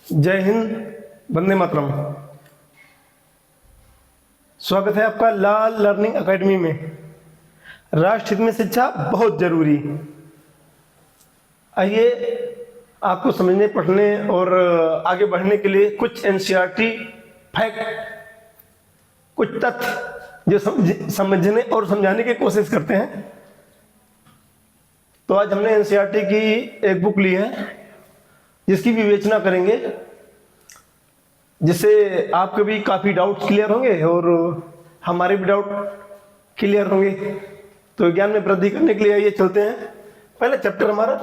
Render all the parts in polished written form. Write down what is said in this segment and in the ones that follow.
जय हिंद, वंदे मातरम। स्वागत है आपका लाल लर्निंग एकेडमी में। राष्ट्र हित में शिक्षा बहुत जरूरी। आइए आपको समझने, पढ़ने और आगे बढ़ने के लिए कुछ एनसीईआरटी फैक्ट, कुछ तथ्य जो समझने और समझाने की कोशिश करते हैं। तो आज हमने एनसीईआरटी की एक बुक ली है जिसकी विवेचना करेंगे, जिससे आपके भी काफ़ी डाउट्स क्लियर होंगे और हमारे भी डाउट क्लियर होंगे। तो ज्ञान में वृद्धि करने के लिए आइए चलते हैं। पहला चैप्टर हमारा,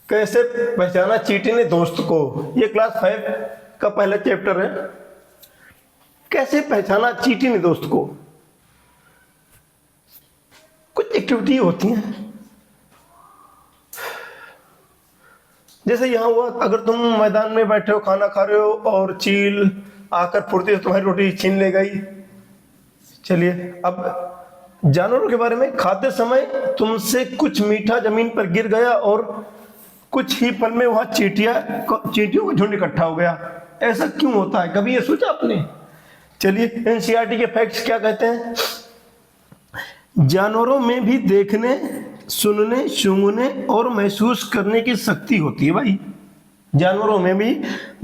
कैसे पहचाना चींटी ने दोस्त को। ये क्लास 5 का पहला चैप्टर है, कैसे पहचाना चींटी ने दोस्त को। कुछ एक्टिविटी होती हैं, जैसे यहाँ हुआ, अगर तुम मैदान में बैठे हो, खाना खा रहे हो और चील आकर फुर्ती से तुम्हारी रोटी छीन ले गई। चलिए, अब जानवरों के बारे में, खाते समय तुमसे कुछ मीठा जमीन पर गिर गया और कुछ ही पल में वहां चींटियों का झुंड इकट्ठा हो गया। ऐसा क्यों होता है, कभी ये सोचा आपने? चलिए, एनसीईआरटी के फैक्ट्स क्या कहते हैं। जानवरों में भी देखने, सुनने, सूंघने और महसूस करने की शक्ति होती है भाई। जानवरों में भी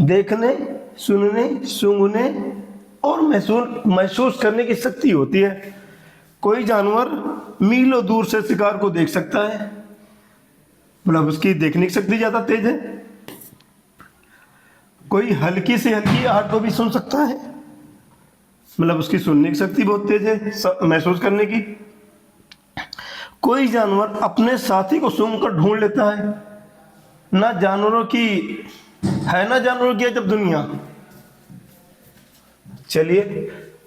देखने, सुनने, सूंघने और महसूस करने की शक्ति होती है। कोई जानवर मीलों दूर से शिकार को देख सकता है, मतलब उसकी देखने की शक्ति ज्यादा तेज है। कोई हल्की से हल्की आहट को भी सुन सकता है, मतलब उसकी सुनने की शक्ति बहुत तेज है महसूस करने की। कोई जानवर अपने साथी को सूंघकर ढूंढ लेता है। ना जानवरों की जब दुनिया। चलिए,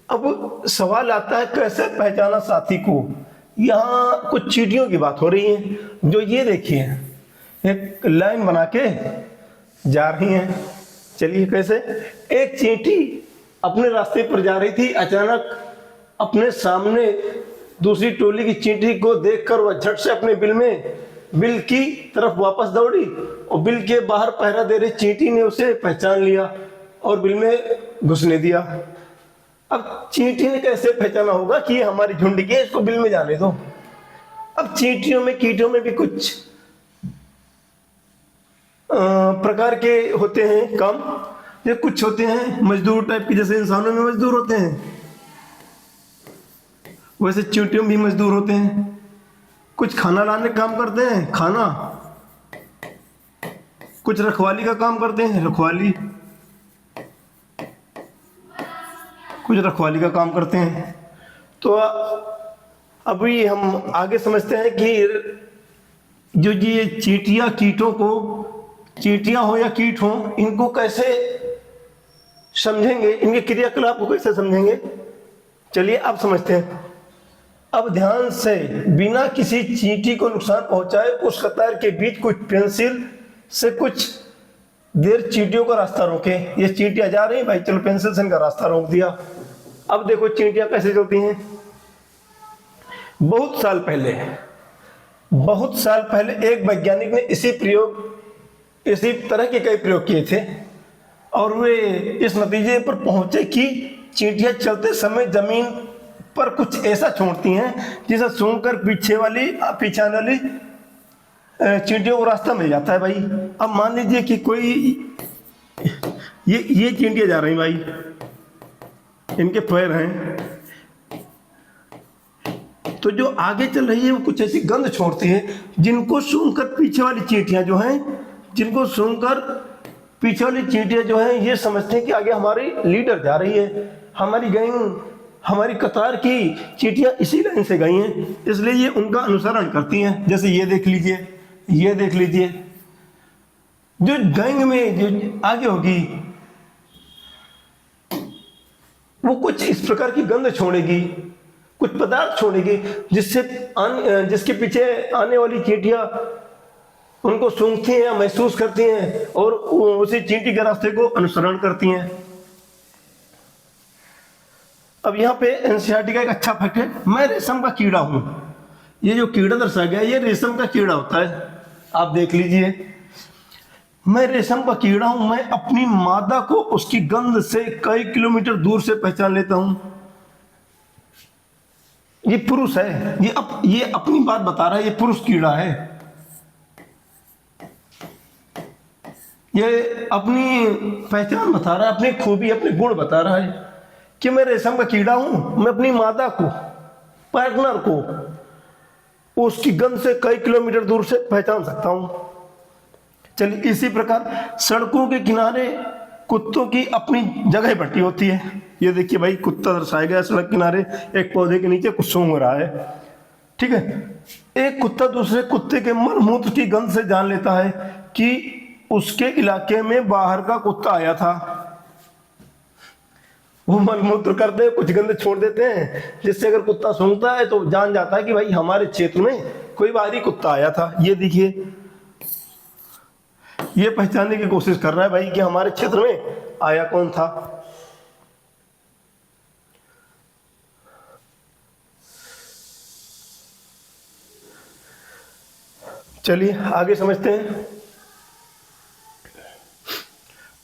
अब सवाल आता है, कैसे पहचाना साथी को। यहाँ कुछ चींटियों की बात हो रही है, जो ये देखिए एक लाइन बना के जा रही हैं। चलिए, कैसे। एक चींटी अपने रास्ते पर जा रही थी, अचानक अपने सामने दूसरी टोली की चींटी को देखकर वह झट से अपने बिल की तरफ वापस दौड़ी और बिल के बाहर पहरा दे रही चींटी ने उसे पहचान लिया और बिल में घुसने दिया। अब चींटी ने कैसे पहचाना होगा कि ये हमारी झुंड की है, इसको बिल में जाने दो। अब चींटियों में, कीटों में भी कुछ प्रकार के होते हैं काम। ये कुछ होते हैं मजदूर टाइप के, जैसे इंसानों में मजदूर होते हैं वैसे चींटियों में भी मजदूर होते हैं। कुछ खाना लाने का काम करते हैं, खाना। कुछ रखवाली का काम करते हैं, रखवाली। कुछ रखवाली का काम करते हैं। तो अभी हम आगे समझते हैं कि जो ये चींटियां कीटों को, चींटियां हो या कीट हो, इनको कैसे समझेंगे, इनके क्रियाकलाप को कैसे समझेंगे। चलिए, अब समझते हैं। अब ध्यान से, बिना किसी चींटी को नुकसान पहुंचाए उस कतार के बीच कुछ पेंसिल से कुछ देर चींटियों का रास्ता रोके। ये चींटियां जा रही हैं भाई, चलो पेंसिल से इनका रास्ता रोक दिया। अब देखो चींटियां कैसे चलती हैं। बहुत साल पहले एक वैज्ञानिक ने इसी तरह के कई प्रयोग किए थे और वे इस नतीजे पर पहुंचे कि चींटियां चलते समय जमीन पर कुछ ऐसा छोड़ती हैं जिसे सूंघकर पीछे आने वाली चींटियों को रास्ता मिल जाता है भाई। अब मान लीजिए कि कोई ये चींटियां जा रही भाई, इनके पैर हैं, तो जो आगे चल रही है वो कुछ ऐसी गंध छोड़ती है जिनको सूंघकर पीछे वाली चींटियां जो हैं ये समझते हैं कि आगे हमारी लीडर जा रही है, हमारी गैंग, हमारी कतार की चींटियां इसी लाइन से गई हैं, इसलिए ये उनका अनुसरण करती हैं। जैसे ये देख लीजिए, जो गैंग में जो आगे होगी वो कुछ इस प्रकार की गंध छोड़ेगी, कुछ पदार्थ छोड़ेगी, जिसके पीछे आने वाली चींटियां उनको सूंघती हैं या महसूस करती हैं और उसी चींटी के रास्ते को अनुसरण करती हैं। अब यहाँ पे एनसीईआरटी का एक अच्छा फैक्ट है, मैं रेशम का कीड़ा हूं। ये जो कीड़ा दर्शाया गया, ये रेशम का कीड़ा होता है। आप देख लीजिए, मैं रेशम का कीड़ा हूं, मैं अपनी मादा को उसकी गंध से कई किलोमीटर दूर से पहचान लेता हूं। ये पुरुष है, ये अपनी बात बता रहा है, ये पुरुष कीड़ा है। ये अपनी पहचान बता रहा है, अपनी खूबी, अपने गुण बता रहा है कि मैं रेशम का कीड़ा हूं, मैं अपनी मादा को, पार्टनर को उसकी गंध से कई किलोमीटर दूर से पहचान सकता हूं। चलिए, इसी प्रकार सड़कों के किनारे कुत्तों की अपनी जगह बटी होती है। ये देखिए भाई, कुत्ता दर्शाया गया सड़क किनारे एक पौधे के नीचे कुछ सूंघ रहा है, ठीक है। एक कुत्ता दूसरे कुत्ते के मलमूत्र की गंध से जान लेता है कि उसके इलाके में बाहर का कुत्ता आया था। वो मलमूत्र करते हैं, कुछ गंध छोड़ देते हैं, जिससे अगर कुत्ता सूंघता है तो जान जाता है कि भाई हमारे क्षेत्र में कोई बाहरी कुत्ता आया था। ये देखिए, ये पहचानने की कोशिश कर रहा है भाई कि हमारे क्षेत्र में आया कौन था। चलिए आगे समझते हैं।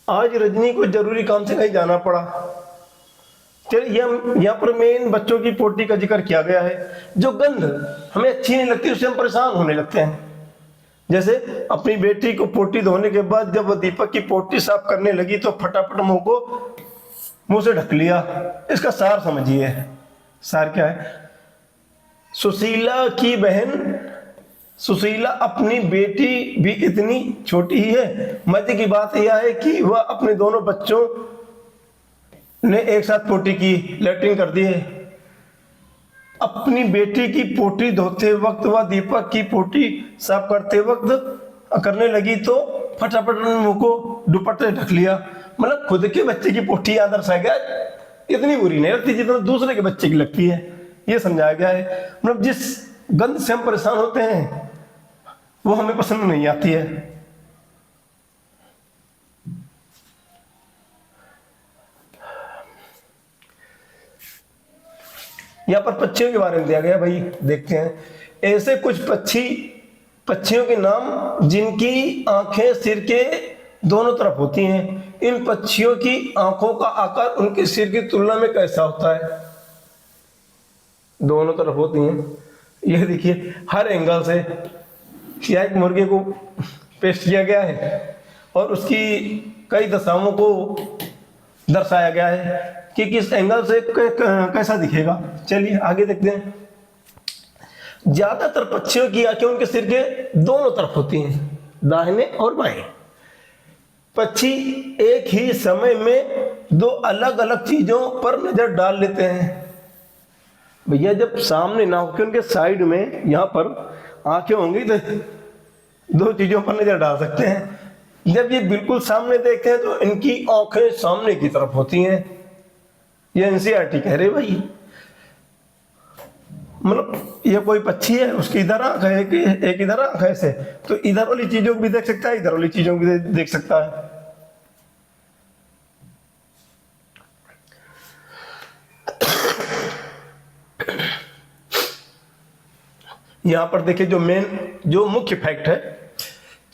आज रजनी को जरूरी काम से कहीं जाना पड़ा। चलिए, यहाँ पर मेन बच्चों की पोटी का जिक्र किया गया है। जो गंध हमें अच्छी नहीं लगती, उससे हम परेशान होने लगते हैं। जैसे अपनी बेटी को पोटी धोने के बाद जब दीपक की पोटी साफ करने लगी तो फटाफट मुंह से ढक लिया। इसका सार समझिए। सार क्या है? सुशीला की बहन सुशीला अपनी बेटी भी इतनी छोटी ही है। मजे की बात यह है कि वह अपने दोनों बच्चों ने एक साथ पोटी की, लैट्रिन कर दी है। अपनी बेटी की पोटी धोते वक्त वह दीपक की पोटी साफ करते वक्त करने लगी तो फटाफट मुंह को दुपट्टे ढक लिया। मतलब खुद के बच्चे की पोटी आदर्श है, इतनी बुरी नहीं लगती जितना दूसरे के बच्चे की लगती है। ये समझाया गया है। मतलब जिस गंध से हम परेशान होते हैं वो हमें पसंद नहीं आती है। यहां पर पक्षियों के बारे में दिया गया भाई, देखते हैं। ऐसे कुछ पक्षियों के नाम जिनकी आंखें सिर के दोनों तरफ होती हैं। इन पक्षियों की आंखों का आकार उनके सिर की तुलना में कैसा होता है? दोनों तरफ होती हैं। यह देखिए, हर एंगल से क्या एक मुर्गे को पेश किया गया है और उसकी कई दशाओं को दर्शाया गया है कि किस एंगल से कैसा दिखेगा। चलिए आगे देखते हैं। ज्यादातर पक्षियों की आंखें उनके सिर के दोनों तरफ होती हैं, दाहिने और बाएं। पक्षी एक ही समय में दो अलग अलग चीजों पर नजर डाल लेते हैं। भैया जब सामने ना होकर उनके साइड में यहां पर आंखें होंगी तो दो चीजों पर नजर डाल सकते हैं। जब ये बिल्कुल सामने देखते हैं तो इनकी आंखें सामने की तरफ होती हैं। ये एनसीईआरटी कह रहे भाई। मतलब ये कोई पक्षी है, उसकी इधर आंख है, एक इधर आंख है, ऐसे तो इधर वाली चीजों को भी देख सकता है, इधर वाली चीजों को भी देख सकता है। यहां पर देखिए जो मुख्य फैक्ट है,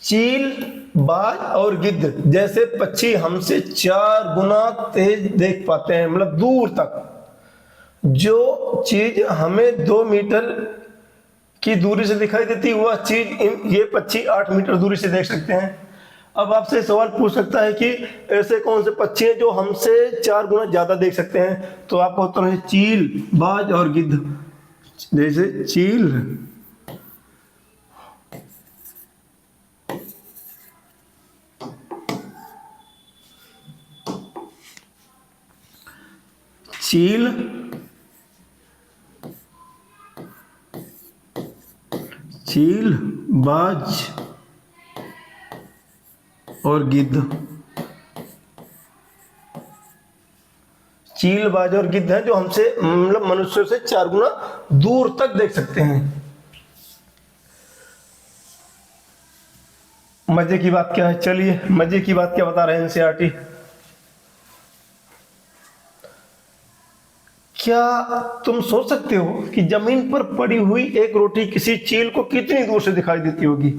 चील, बाज और गिद्ध जैसे पक्षी हमसे 4 गुना तेज देख पाते हैं। मतलब दूर तक जो चीज हमें 2 मीटर की दूरी से दिखाई देती है वह चीज ये पक्षी 8 मीटर दूरी से देख सकते हैं। अब आपसे सवाल पूछ सकता है कि ऐसे कौन से पक्षी हैं जो हमसे 4 गुना ज्यादा देख सकते हैं? तो आपका उत्तर है चील, बाज और गिद्ध। जैसे चील, चील, बाज और गिद्ध। चील, बाज और गिद्ध हैं जो हमसे मतलब मनुष्यों से 4 गुना दूर तक देख सकते हैं। मजे की बात क्या है? चलिए मजे की बात क्या बता रहे हैं एनसीईआरटी। क्या तुम सोच सकते हो कि जमीन पर पड़ी हुई एक रोटी किसी चील को कितनी दूर से दिखाई देती होगी?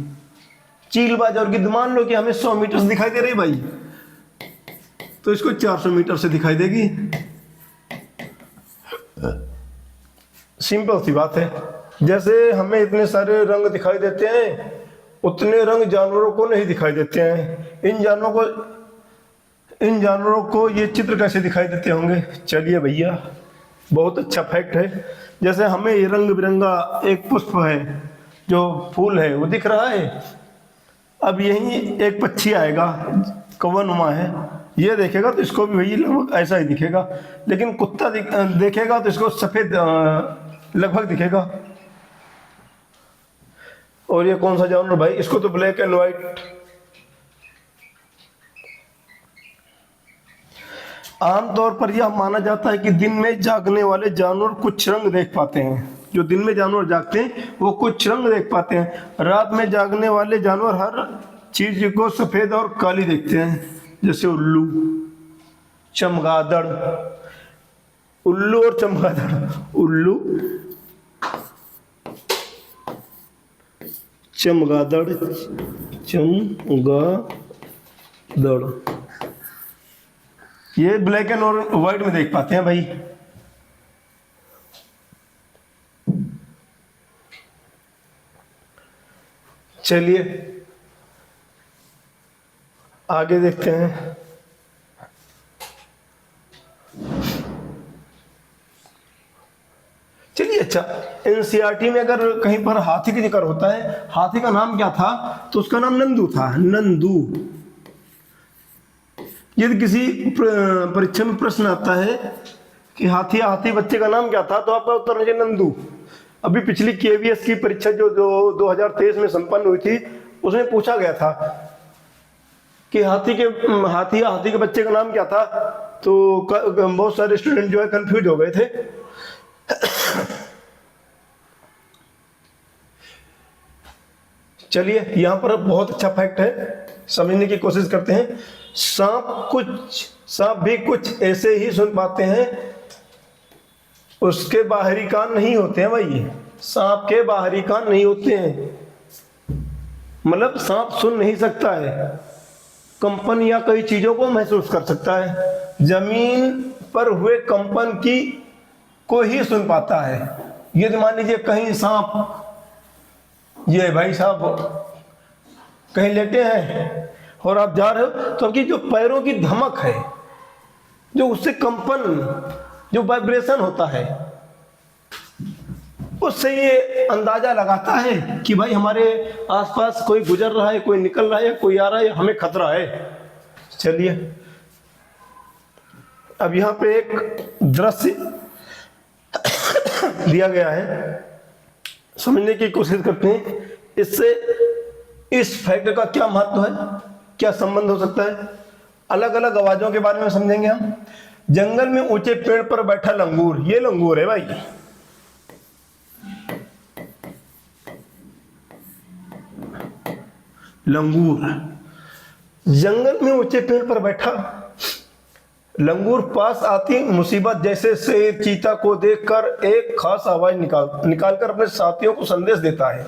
चीलबाज और गिद्ध, मान लो कि हमें 100 मीटर से दिखाई दे रही भाई, तो इसको 400 मीटर से दिखाई देगी। सिंपल सी बात है। जैसे हमें इतने सारे रंग दिखाई देते हैं, उतने रंग जानवरों को नहीं दिखाई देते हैं। इन जानवरों को ये चित्र कैसे दिखाई देते होंगे? चलिए भैया, बहुत अच्छा फैक्ट है। जैसे हमें ये रंग बिरंगा एक पुष्प है, जो फूल है वो दिख रहा है। अब यही एक पक्षी आएगा, कौवा है, ये देखेगा तो इसको भी वही लगभग ऐसा ही दिखेगा। लेकिन कुत्ता देखेगा तो इसको सफेद लगभग दिखेगा। और ये कौन सा जानवर भाई? इसको तो ब्लैक एंड व्हाइट। आमतौर पर यह माना जाता है कि दिन में जागने वाले जानवर कुछ रंग देख पाते हैं। जो दिन में जानवर जागते हैं वो कुछ रंग देख पाते हैं। रात में जागने वाले जानवर हर चीज को सफेद और काली देखते हैं, जैसे उल्लू, चमगादड़। उल्लू और चमगादड़, उल्लू, चमगादड़, चमगादड़, ये ब्लैक एंड और व्हाइट में देख पाते हैं भाई। चलिए आगे देखते हैं। चलिए अच्छा, एनसीईआरटी में अगर कहीं पर हाथी का जिक्र होता है, हाथी का नाम क्या था? तो उसका नाम नंदू था, नंदू। यदि किसी परीक्षा में प्रश्न आता है कि हाथी बच्चे का नाम क्या था, तो आपका उत्तर है नंदू। अभी पिछली केवीएस की परीक्षा जो 2023 में संपन्न हुई थी, उसमें पूछा गया था कि हाथी के बच्चे का नाम क्या था। तो बहुत सारे स्टूडेंट जो है कंफ्यूज हो गए थे। चलिए यहां पर बहुत अच्छा फैक्ट है, समझने की कोशिश करते हैं। सांप भी कुछ ऐसे ही सुन पाते हैं, उसके बाहरी कान नहीं होते हैं भाई। सांप के बाहरी कान नहीं होते हैं, मतलब सांप सुन नहीं सकता है, कंपन या कई चीजों को महसूस कर सकता है। जमीन पर हुए कंपन की को ही सुन पाता है। यदि मान लीजिए कहीं सांप, ये भाई साहब कहीं लेटे हैं और आप जा रहे हो, तो आपकी जो पैरों की धमक है, जो उससे कंपन, जो वाइब्रेशन होता है, उससे ये अंदाजा लगाता है कि भाई हमारे आसपास कोई गुजर रहा है, कोई निकल रहा है, कोई आ रहा है, हमें खतरा है। चलिए अब यहां पे एक दृश्य दिया गया है, समझने की कोशिश करते हैं। इससे इस फैक्ट का क्या महत्व है, क्या संबंध हो सकता है। अलग अलग आवाजों के बारे में समझेंगे हम। जंगल में ऊंचे पेड़ पर बैठा लंगूर, ये लंगूर है भाई। लंगूर जंगल में ऊंचे पेड़ पर बैठा लंगूर पास आती मुसीबत जैसे शेर चीता को देखकर एक खास आवाज निकालकर अपने साथियों को संदेश देता है।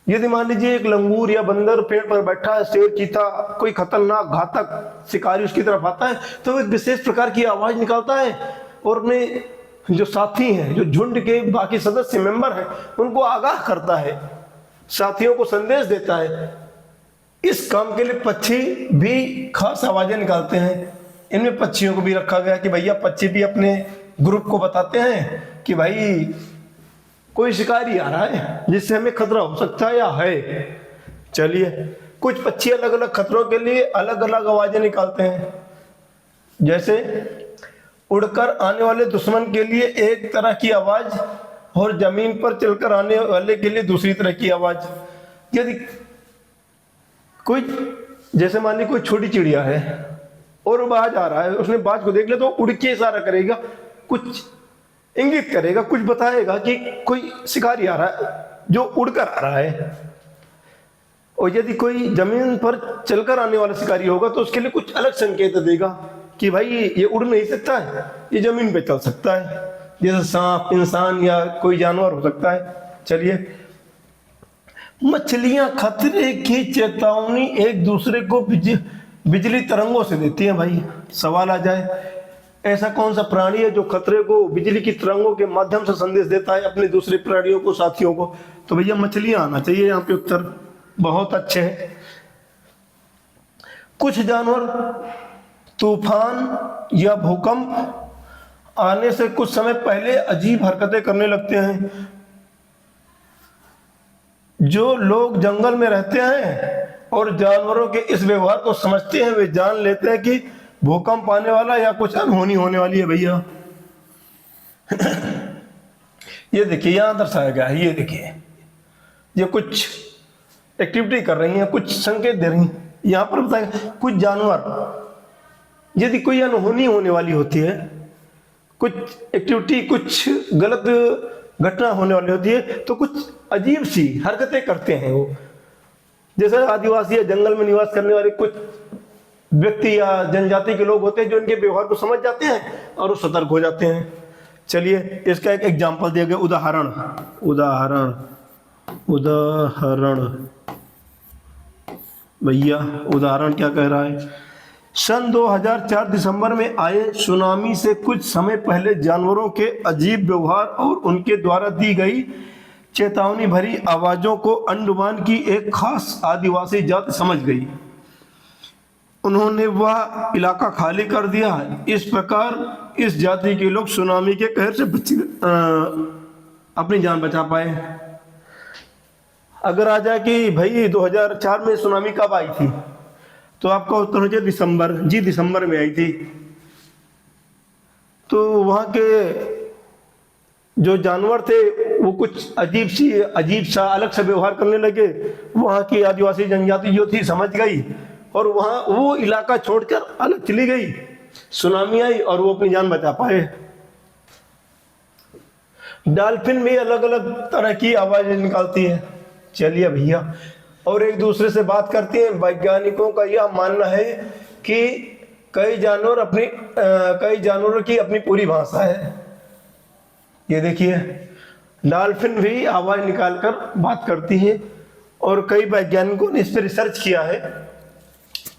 यदि मान लीजिए एक लंगूर या बंदर पेड़ पर बैठा है, शेर चीता कोई खतरनाक घातक शिकारी उसकी तरफ आता है, तो एक विशेष प्रकार की आवाज निकालता है और अपने जो साथी हैं, जो झुंड के बाकी सदस्य मेंबर हैं, उनको आगाह करता है, साथियों को संदेश देता है। इस काम के लिए पक्षी भी खास आवाजें निकालते हैं। इनमें पक्षियों को भी रखा गया कि भैया पक्षी भी अपने ग्रुप को बताते हैं कि भाई कोई शिकारी आ रहा है जिससे हमें खतरा हो सकता है या है। चलिए कुछ पक्षी अलग अलग खतरों के लिए अलग अलग आवाजें निकालते हैं। जैसे उड़कर आने वाले दुश्मन के लिए एक तरह की आवाज और जमीन पर चलकर आने वाले के लिए दूसरी तरह की आवाज। यदि कोई, जैसे मान ली कोई छोटी चिड़िया है और बाज आ रहा है, उसने बाज को देख लिया तो उड़ के इशारा करेगा, कुछ इंगित करेगा, कुछ बताएगा कि कोई शिकारी आ रहा है जो उड़कर आ रहा है। और यदि कोई जमीन पर चलकर आने वाला शिकारी होगा तो उसके लिए कुछ अलग संकेत देगा कि भाई ये उड़ नहीं सकता है, ये जमीन पे चल सकता है, जैसे सांप, इंसान या कोई जानवर हो सकता है। चलिए मछलियां खतरे की चेतावनी एक दूसरे को बिजली तरंगों से देती हैं भाई। सवाल आ जाए, ऐसा कौन सा प्राणी है जो खतरे को बिजली की तरंगों के माध्यम से संदेश देता है अपने दूसरे प्राणियों को, साथियों को? तो भैया मछलियां आना चाहिए यहाँ पे उत्तर। बहुत अच्छे है। कुछ जानवर तूफान या भूकंप आने से कुछ समय पहले अजीब हरकतें करने लगते हैं। जो लोग जंगल में रहते हैं और जानवरों के इस व्यवहार को समझते हैं, वे जान लेते हैं कि भूकंप आने वाला या कुछ अनहोनी होने वाली है भैया। ये देखिए यहां दर्शाया गया है, ये देखिए, ये कुछ एक्टिविटी कर रही हैं, कुछ संकेत दे रही हैं। यहां पर बताया कुछ जानवर, यदि कोई अनहोनी होने वाली होती है, कुछ एक्टिविटी, कुछ गलत घटना होने वाली होती है, तो कुछ अजीब सी हरकतें करते हैं वो। जैसे आदिवासी या जंगल में निवास करने वाले कुछ व्यक्ति या जनजाति के लोग होते हैं जो इनके व्यवहार को समझ जाते हैं और वो सतर्क हो जाते हैं। चलिए इसका एक एग्जाम्पल दिया गया, उदाहरण उदाहरण उदाहरण भैया उदाहरण क्या कह रहा है? सन 2004 दिसंबर में आए सुनामी से कुछ समय पहले जानवरों के अजीब व्यवहार और उनके द्वारा दी गई चेतावनी भरी आवाजों को अंडमान की एक खास आदिवासी जाति समझ गई। उन्होंने वह इलाका खाली कर दिया। इस प्रकार इस जाति के लोग सुनामी के कहर से अपनी जान बचा पाए। अगर आ जाए कि भाई 2004 में सुनामी कब आई थी, तो आपका उत्तर हो जाए दिसंबर। जी दिसंबर में आई थी। तो वहां के जो जानवर थे वो कुछ अजीब सा अलग सा व्यवहार करने लगे। वहां की आदिवासी जनजाति जो थी समझ गई और वहां वो इलाका छोड़कर अलग चली गई। सुनामी आई और वो अपनी जान बचा पाए। डॉल्फिन भी अलग अलग तरह की आवाजें निकालती है। चलिए भैया, और एक दूसरे से बात करती हैं। वैज्ञानिकों का यह मानना है कि कई जानवरों की अपनी पूरी भाषा है। ये देखिए, डॉल्फिन भी आवाज निकालकर बात करती है और कई वैज्ञानिकों ने इस पर रिसर्च किया है।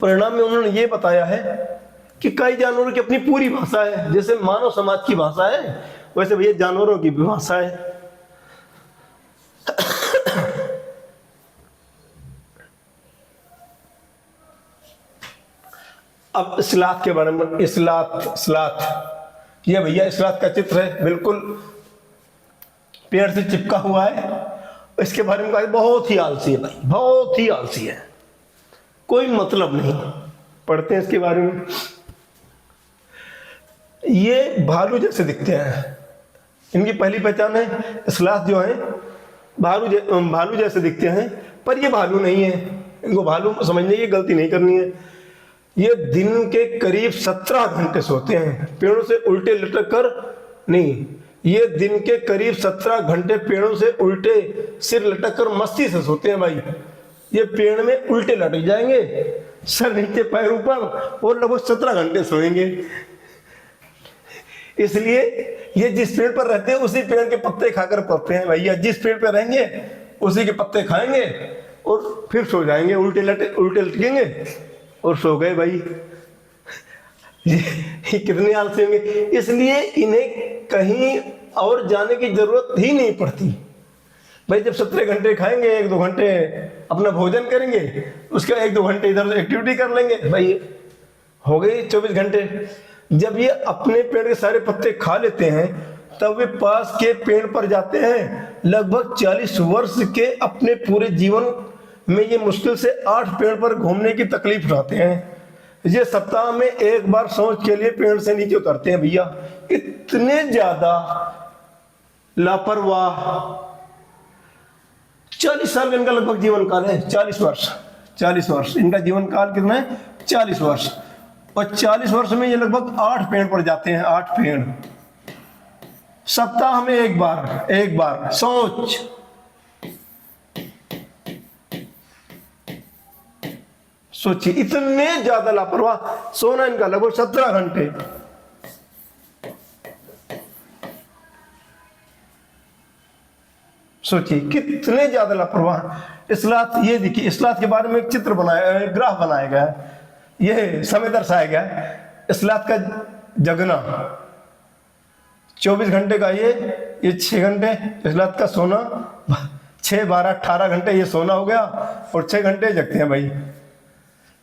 परिणाम में उन्होंने ये बताया है कि कई जानवरों की अपनी पूरी भाषा है। जैसे मानव समाज की भाषा है, वैसे भैया जानवरों की भी भाषा है। अब स्लॉथ के बारे में, स्लॉथ ये भैया स्लॉथ का चित्र है, बिल्कुल पेड़ से चिपका हुआ है। इसके बारे में कहा बहुत ही आलसी है भाई, बहुत ही आलसी है, कोई मतलब नहीं। पढ़ते हैं इसके बारे में। ये भालू जैसे दिखते हैं। इनकी पहली पहचान है, स्लॉथ जो है भालू जैसे दिखते हैं, पर ये भालू नहीं है। इनको भालू समझने की गलती नहीं करनी है। ये दिन के करीब 17 घंटे सोते हैं, पेड़ों से उल्टे लटक कर नहीं। ये दिन के करीब 17 घंटे पेड़ों से उल्टे सिर लटक कर मस्ती से सोते हैं भाई। ये पेड़ में उल्टे लटक जाएंगे, सर नीचे पैर ऊपर, और लगभग 17 घंटे सोएंगे। इसलिए ये जिस पेड़ पर रहते हैं उसी पेड़ के पत्ते खाकर पड़ते हैं भैया। जिस पेड़ पर रहेंगे उसी के पत्ते खाएंगे और फिर सो जाएंगे, उल्टे लटकेंगे और सो गए भाई। ये कितने आलसी होंगे। इसलिए इन्हें कहीं और जाने की जरूरत ही नहीं पड़ती भाई। जब 17 घंटे खाएंगे, 1-2 घंटे अपना भोजन करेंगे, उसके 1-2 घंटे इधर एक्टिविटी कर लेंगे भाई, हो गई 24 घंटे। जब ये अपने पेड़ के सारे पत्ते खा लेते हैं तब वे पास के पेड़ पर जाते हैं। लगभग 40 वर्ष के अपने पूरे जीवन में ये मुश्किल से 8 पेड़ पर घूमने की तकलीफ उठाते हैं। ये सप्ताह में एक बार सोच के लिए पेड़ से नीचे उतरते हैं भैया। इतने ज्यादा लापरवाह। 40 साल का इनका लगभग जीवन काल है, 40 वर्ष इनका जीवन काल कितना है? 40 वर्ष। और 40 वर्ष में ये लगभग 8 पेड़ पर जाते हैं, 8 पेड़ सप्ताह में एक बार। सोच, सोचिए इतने ज्यादा लापरवाह। सोना इनका लगभग 17 घंटे। सोचिए कितने ज्यादा लापरवाह। इस्लात, ये देखिए इस्लात के बारे में एक चित्र बनाया, ग्राफ बनाया गया है, ये समय दर्शाया गया है। इस्लात का जगना 24 घंटे का, ये 6 घंटे। इस्लात का सोना 6, 12, 18 घंटे ये सोना हो गया, और 6 घंटे जगते हैं भाई।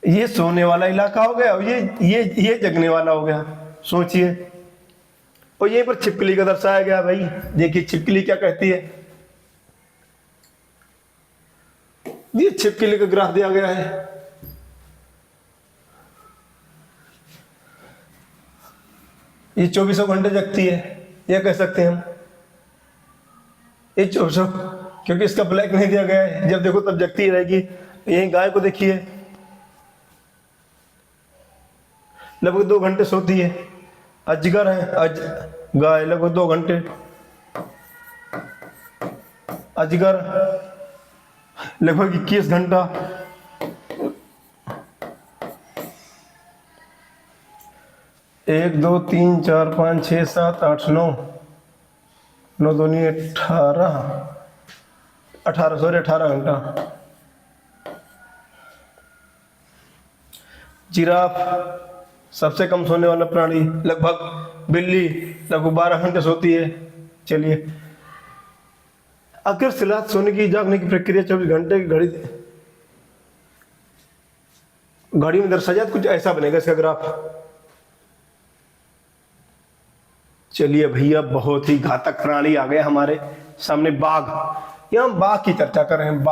ये सोने वाला इलाका हो गया, और ये जगने वाला हो गया। सोचिए। और यहीं पर छिपकली का दर्शाया गया भाई। देखिए छिपकली क्या कहती है, ये छिपकली का ग्राफ दिया गया है। ये 24 घंटे जगती है, ये कह सकते हैं हम। ये 24, क्योंकि इसका ब्लैक नहीं दिया गया है, जब देखो तब जगती ही रहेगी। यही गाय को देखिए, लगभग 2 घंटे सोती है। अजगर है, गाय लगभग 2 घंटे। अजगर लगभग 21 घंटा। एक, दो, तीन, चार, 5, 6, 7, 8, 9, 9 दूनी 18, 18 घंटा। जिराफ सबसे कम सोने वाला प्राणी, लगभग। बिल्ली लगभग 12 घंटे सोती है। चलिए, अगर सिलात सोने की जागने की प्रक्रिया 24 घंटे की घड़ी में दर्शाया जाए, कुछ ऐसा बनेगा इसका ग्राफ। चलिए भैया, बहुत ही घातक प्राणी आ गया हमारे सामने, बाघ। यहां बाघ की चर्चा कर रहे हैं।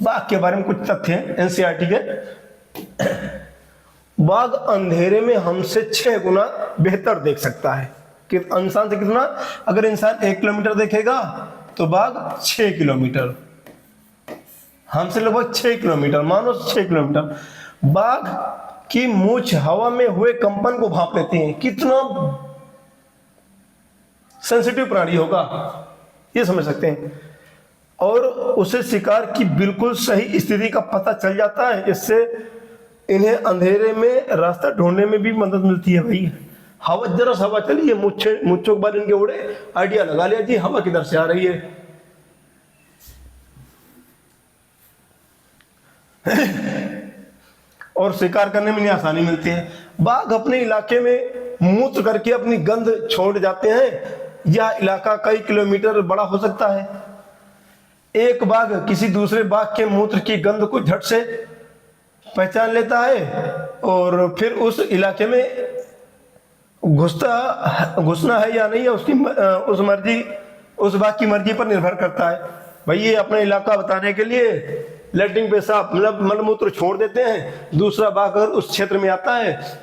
बाघ के बारे में कुछ तथ्य हैं एनसीईआरटी के। बाघ अंधेरे में हमसे 6 गुना बेहतर देख सकता है। कि इंसान से कितना? अगर इंसान 1 किलोमीटर देखेगा तो बाघ 6 किलोमीटर, हमसे लगभग 6 किलोमीटर, मानो 6 किलोमीटर। बाघ की मूंछ हवा में हुए कंपन को भांप लेती है। कितना सेंसिटिव प्राणी होगा, ये समझ सकते हैं। और उसे शिकार की बिल्कुल सही स्थिति का पता चल जाता है। इससे इन्हें अंधेरे में रास्ता ढूंढने में भी मदद मिलती है भाई। हवा, जरा हवा चली है, मुच्छों के बाद इनके उड़े, आइडिया लगा लिया जी हवा किधर से आ रही है। और शिकार करने में इन्हें आसानी मिलती है। बाघ अपने इलाके में मूत्र करके अपनी गंध छोड़ जाते हैं। यह इलाका कई किलोमीटर बड़ा हो सकता है। एक बाघ किसी दूसरे बाघ के मूत्र की गंध को झट से पहचान लेता है, और फिर उस इलाके में घुसना है या नहीं है उस बाघ की मर्जी पर निर्भर करता है। भाई ये अपना इलाका बताने के लिए लैट्रिन पेशाब मतलब मलमूत्र छोड़ देते हैं। दूसरा बाघ अगर उस क्षेत्र में आता है,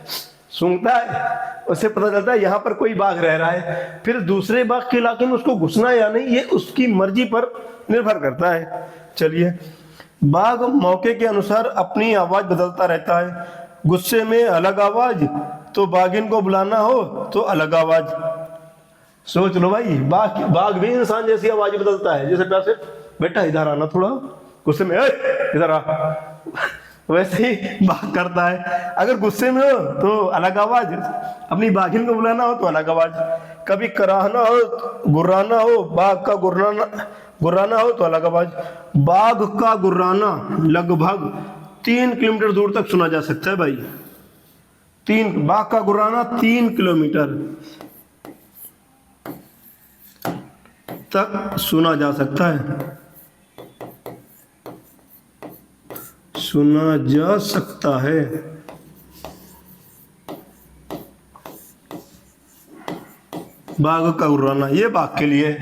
सूंघता है, उसे पता चलता है यहाँ पर कोई बाघ रह रहा है। फिर दूसरे बाघ के इलाके में उसको घुसना या नहीं, ये उसकी मर्जी पर निर्भर करता है। चलिए, बाघ मौके के अनुसार अपनी आवाज बदलता रहता है। गुस्से में अलग आवाज, तो बाघिन को बुलाना हो तो अलग आवाज। सोच लो भाई, बाघ भी इंसान जैसी आवाज बदलता है। जैसे प्यार से, बेटा इधर आना, थोड़ा गुस्से में इधर आ, वैसे ही बाघ करता है। अगर गुस्से में हो तो अलग आवाज, अपनी बाघिन को बुलाना हो तो अलग आवाज। कभी कराहना हो, गुर्राना हो, बाघ का गुर्राना हो तो अलग आवाज। बाघ का गुर्राना लगभग 3 किलोमीटर दूर तक सुना जा सकता है भाई। बाघ का गुर्राना 3 किलोमीटर तक सुना जा सकता है। सुना जा सकता है। बाघ का गुर्राना, ये बाघ के लिए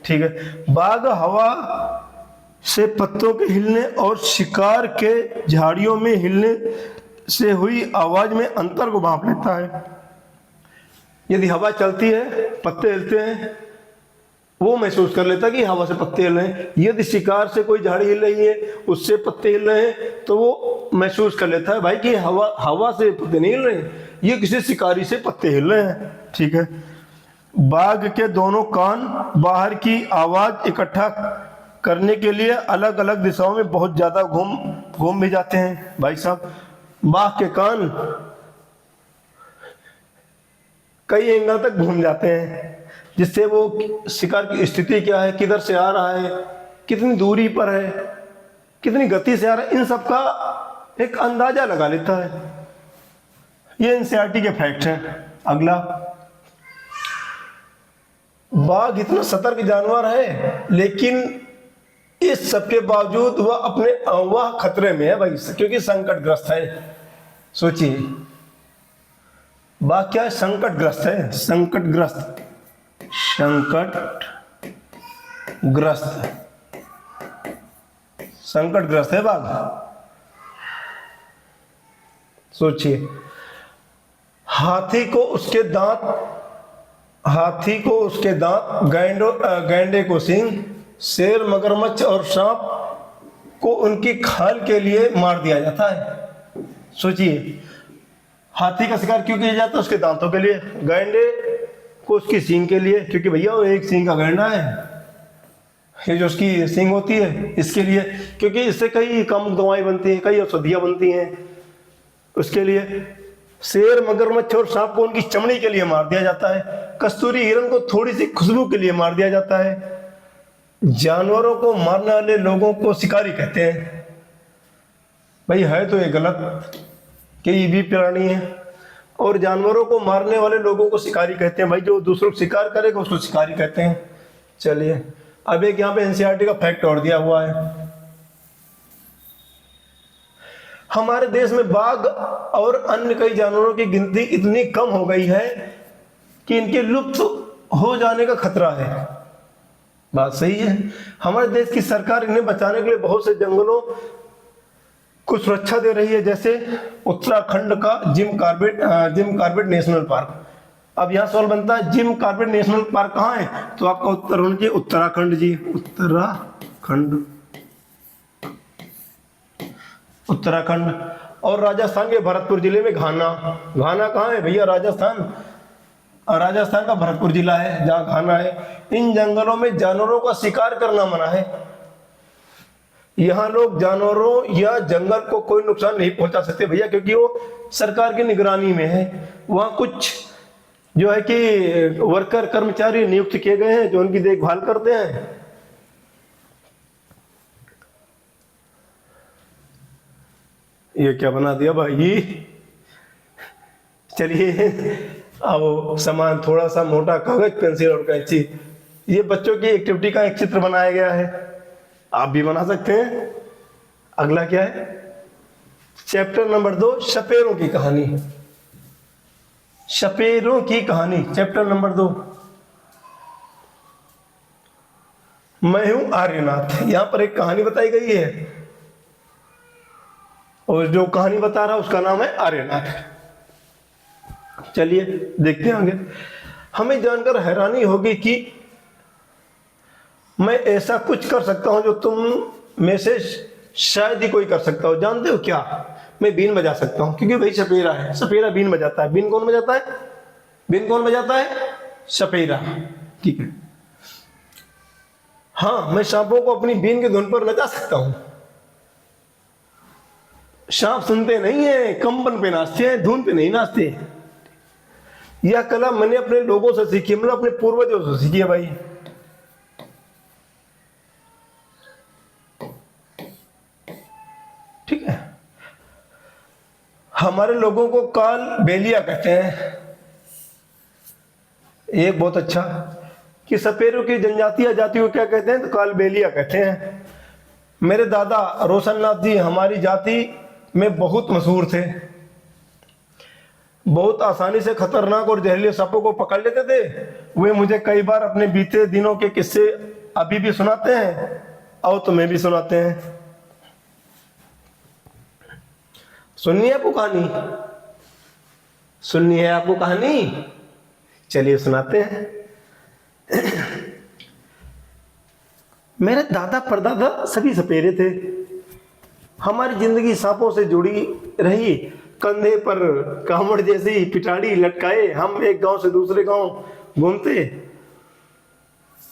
ठीक है। बाघ हवा से पत्तों के हिलने और शिकार के झाड़ियों में हिलने से हुई आवाज में अंतर को भांप लेता है। यदि हवा चलती है, पत्ते हिलते हैं, वो महसूस कर लेता है कि हवा से पत्ते हिल रहे हैं। यदि शिकार से कोई झाड़ी हिल रही है, उससे पत्ते हिल रहे हैं, तो वो महसूस कर लेता है भाई कि हवा से पत्ते नहीं हिल रहे हैं, ये किसी शिकारी से पत्ते हिल रहे हैं। ठीक है। बाघ के दोनों कान बाहर की आवाज इकट्ठा करने के लिए अलग अलग दिशाओं में बहुत ज्यादा घूम भी जाते हैं भाई साहब। बाघ के कान कई एंगल तक घूम जाते हैं। जिससे वो शिकार की स्थिति क्या है, किधर से आ रहा है, कितनी दूरी पर है, कितनी गति से आ रहा है, इन सब का एक अंदाजा लगा लेता है। ये एनसीईआरटी के फैक्ट हैं। अगला, बाघ इतना सतर्क जानवर है, लेकिन इस सबके बावजूद वह खतरे में है भाई, क्योंकि संकटग्रस्त है। सोचिए, बाघ क्या है? संकटग्रस्त है, संकटग्रस्त, संकटग्रस्त है बाघ। सोचिए, हाथी को उसके दांत, गैंडे को सींग, शेर, मगरमच्छ और सांप को उनकी खाल के लिए मार दिया जाता है। सोचिए, हाथी का शिकार क्यों किया जाता है? उसके दांतों के लिए। गैंडे को उसकी सींग के लिए, क्योंकि भैया वो एक सींग का गैंडा है, ये जो उसकी सींग होती है इसके लिए, क्योंकि इससे कई कम दवाएं बनती हैं, कई औषधियां बनती हैं, उसके लिए। शेर, मगरमच्छ और सांप को उनकी चमड़ी के लिए मार दिया जाता है। कस्तूरी हिरण को थोड़ी सी खुशबू के लिए मार दिया जाता है। जानवरों को मारने वाले लोगों को शिकारी कहते हैं। भाई है तो ये गलत कि ये भी प्राणी है, और जानवरों को मारने वाले लोगों को शिकारी कहते हैं। भाई जो दूसरों को शिकार करेगा उसको शिकारी कहते हैं। चलिए, अब एक यहाँ पे एनसीईआरटी का फैक्ट और दिया हुआ है। हमारे देश में बाघ और अन्य कई जानवरों की गिनती इतनी कम हो गई है कि इनके लुप्त हो जाने का खतरा है। बात सही है। हमारे देश की सरकार इन्हें बचाने के लिए बहुत से जंगलों को सुरक्षा दे रही है, जैसे उत्तराखंड का जिम कॉर्बेट नेशनल पार्क। अब यहाँ सवाल बनता है, जिम कॉर्बेट नेशनल पार्क कहाँ है? तो आपका उत्तर होना चाहिए उत्तराखंड जी, उत्तराखंड। और राजस्थान के भरतपुर जिले में घाना कहाँ है भैया? राजस्थान का भरतपुर जिला है जहाँ घाना है। इन जंगलों में जानवरों का शिकार करना मना है। यहाँ लोग जानवरों या जंगल को कोई नुकसान नहीं पहुंचा सकते भैया, क्योंकि वो सरकार की निगरानी में है। वहाँ कुछ जो है कि वर्कर, कर्मचारी नियुक्त किए गए हैं जो उनकी देखभाल करते हैं। ये क्या बना दिया भाई? चलिए, अब सामान थोड़ा सा मोटा कागज, पेंसिल और कैंची। ये बच्चों की एक्टिविटी का एक चित्र बनाया गया है, आप भी बना सकते हैं। अगला क्या है? चैप्टर नंबर 2, सपेरों की कहानी। सपेरों की कहानी, चैप्टर नंबर 2। मैं हूं आर्यनाथ। यहां पर एक कहानी बताई गई है, और जो कहानी बता रहा है उसका नाम है आर्यनाथ। चलिए देखते हैं आगे। हमें जानकर हैरानी होगी कि मैं ऐसा कुछ कर सकता हूं जो तुम में से शायद ही कोई कर सकता हो। जानते हो क्या? मैं बीन बजा सकता हूं, क्योंकि भाई सपेरा है, सपेरा बीन बजाता है। बीन कौन बजाता है? बीन कौन बजाता है? सपेरा। ठीक है। हाँ, मैं सांपों को अपनी बीन के धुन पर नचा सकता हूं। सांप सुनते नहीं है, कंपन पे नाचते हैं, धुन पे नहीं नाचते। यह कला मैंने अपने लोगों से सीखी, मतलब अपने पूर्वजों से सीखी है भाई। ठीक है। हमारे लोगों को काल बेलिया कहते हैं। एक बहुत अच्छा कि सपेरों की जनजातीय जाति को क्या कहते हैं? तो काल बेलिया कहते हैं। मेरे दादा रोशननाथ जी हमारी जाति में बहुत मशहूर थे। बहुत आसानी से खतरनाक और जहरीले सांपों को पकड़ लेते थे। वे मुझे कई बार अपने बीते दिनों के किस्से अभी भी सुनाते हैं, और तुम्हें भी सुनाते हैं। सुननी है आपको कहानी? सुननी है आपको कहानी? चलिए सुनाते हैं। मेरे दादा परदादा सभी सपेरे थे। हमारी जिंदगी सांपों से जुड़ी रही। कंधे पर कांवड़ जैसी पिटाड़ी लटकाए हम एक गांव से दूसरे गांव घूमते।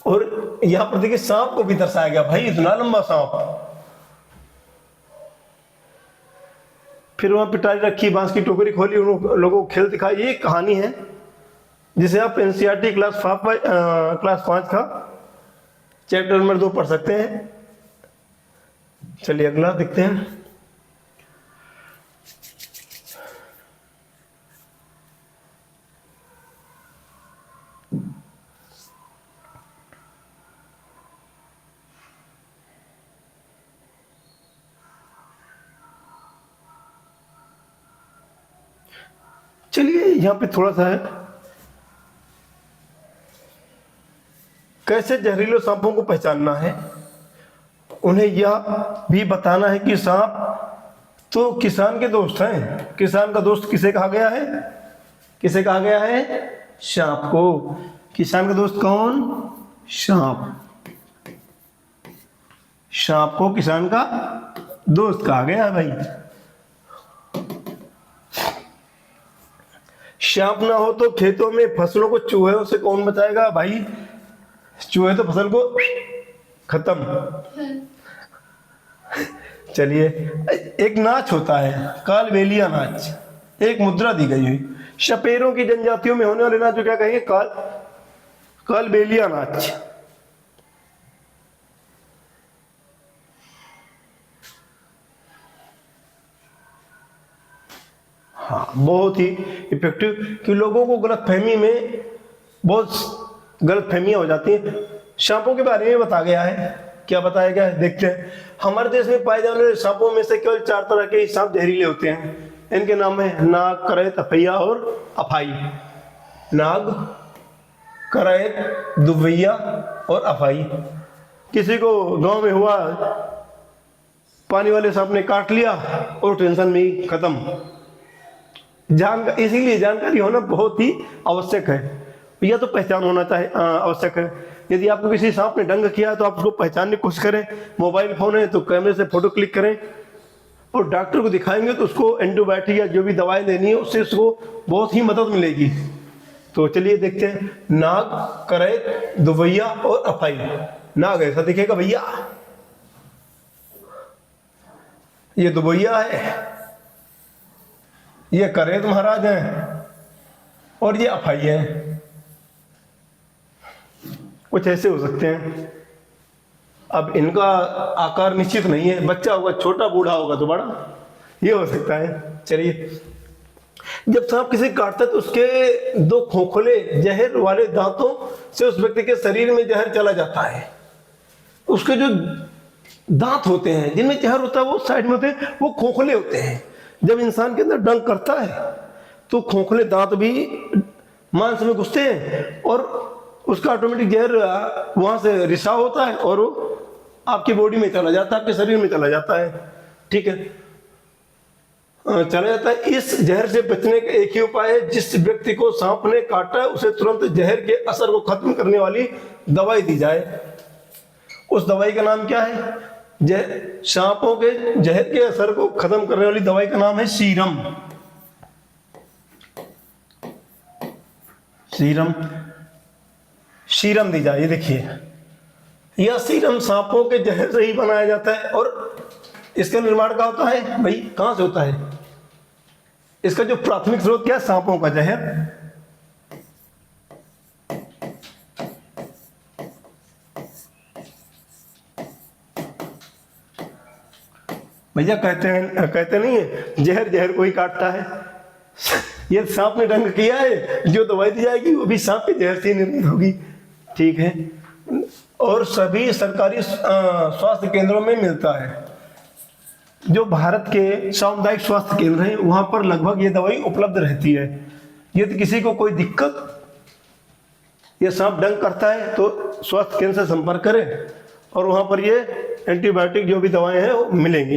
और यहां पर देखिए सांप को भी दर्शाया गया भाई, इतना लंबा सांप। फिर वहां पिटारी रखी, बांस की टोकरी खोली, उन लोगों को खेल दिखाई। ये कहानी है। जिसे आप एनसीईआरटी क्लास 5 का चैप्टर नंबर 2 पढ़ सकते हैं। चलिए अगला देखते हैं। चलिए यहाँ पे थोड़ा सा है, कैसे जहरीले सांपों को पहचानना है। उन्हें यह भी बताना है कि सांप तो किसान के दोस्त हैं। किसान का दोस्त किसे कहा गया है? किसे कहा गया है? सांप को। किसान का दोस्त कौन? सांप। सांप को किसान का दोस्त कहा गया है भाई। सांप ना हो तो खेतों में फसलों को चूहों से कौन बचाएगा भाई? चूहे तो फसल को खत्म। चलिए, एक नाच होता है कालबेलिया नाच, एक मुद्रा दी गई हुई। शपेरों की जनजातियों में होने वाले नाच को क्या कहेंगे? कालबेलिया नाच। हाँ, बहुत ही इफेक्टिव, कि लोगों को गलतफहमी में बहुत गलतफहमियां हो जाती हैं। सांपों के बारे में बता गया है। क्या बताया गया है देखते हैं। हमारे देश में पाए जाने वाले सांपों में से केवल 4 तरह के सांप जहरीले होते हैं। इनके नाम है नाग, करैत, अफैया और अफाई। नाग, करैत, दुवैया और अफाई। किसी को गांव में हुआ, पानी वाले सांप ने काट लिया और टेंशन में ही खत्म। इसीलिए जानकारी होना बहुत ही आवश्यक है। यह तो पहचान होना चाहिए, आवश्यक है। यदि आपको किसी सांप ने डंग किया तो आप उसको पहचानने की कोशिश करें। मोबाइल फोन है तो कैमरे से फोटो क्लिक करें, और डॉक्टर को दिखाएंगे तो उसको एंटीबायोटिक या जो भी दवाई देनी है उससे उसको बहुत ही मदद मिलेगी। तो चलिए देखते हैं। नाग, करैत, दुवैया और अफाई। नाग ऐसा दिखेगा भैया, ये दुवैया है, ये करैत महाराज हैं, और ये अफाई है। कुछ ऐसे हो सकते हैं। अब इनका आकार निश्चित नहीं है, बच्चा होगा छोटा, बूढ़ा होगा तो बड़ा, ये हो सकता है। चलिए, जब सांप किसी काटता है तो उसके 2 खोखले जहर वाले दांतों से उस व्यक्ति के शरीर में जहर चला जाता है। उसके जो दांत होते हैं जिनमें जहर होता है वो साइड में होते हैं, वो खोखले होते हैं। जब इंसान के अंदर डंक करता है तो खोखले दांत भी मांस में घुसते हैं और उसका ऑटोमेटिक जहर वहां से रिसाव होता है और वो आपकी बॉडी में चला जाता है, आपके शरीर में चला जाता है। ठीक है, चला जाता है। इस जहर से बचने का एक ही उपाय है, जिस व्यक्ति को सांप ने काटा है उसे तुरंत जहर के असर को खत्म करने वाली दवाई दी जाए। उस दवाई का नाम क्या है? सांपों के जहर के असर को खत्म करने वाली दवाई का नाम है सीरम। सीरम, सीरम दी जाए। ये देखिए, यह सीरम सांपों के जहर से ही बनाया जाता है। और इसका निर्माण कहाँ होता है भाई? कहां से होता है? इसका जो प्राथमिक स्रोत क्या है? सांपों का जहर। भैया कहते नहीं है जहर जहर को ही काटता है। ये सांप ने डंक किया है, जो दवाई दी जाएगी वो भी सांप के जहर से निर्मित होगी। ठीक है, और सभी सरकारी स्वास्थ्य केंद्रों में मिलता है। जो भारत के सामुदायिक स्वास्थ्य केंद्र हैं वहां पर लगभग ये दवाई उपलब्ध रहती है। यदि किसी को कोई दिक्कत, ये सांप डंक करता है तो स्वास्थ्य केंद्र से संपर्क करें और वहां पर ये एंटीबायोटिक जो भी दवाएं हैं वो मिलेंगी।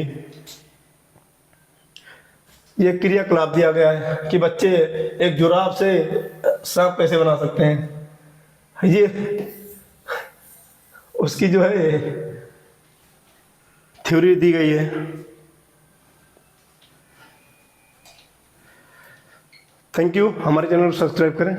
ये क्रियाकलाप दिया गया है कि बच्चे एक जुराब से सांप कैसे बना सकते हैं। ये उसकी जो है थ्योरी दी गई है। Thank you. हमारे चैनल को सब्सक्राइब करें।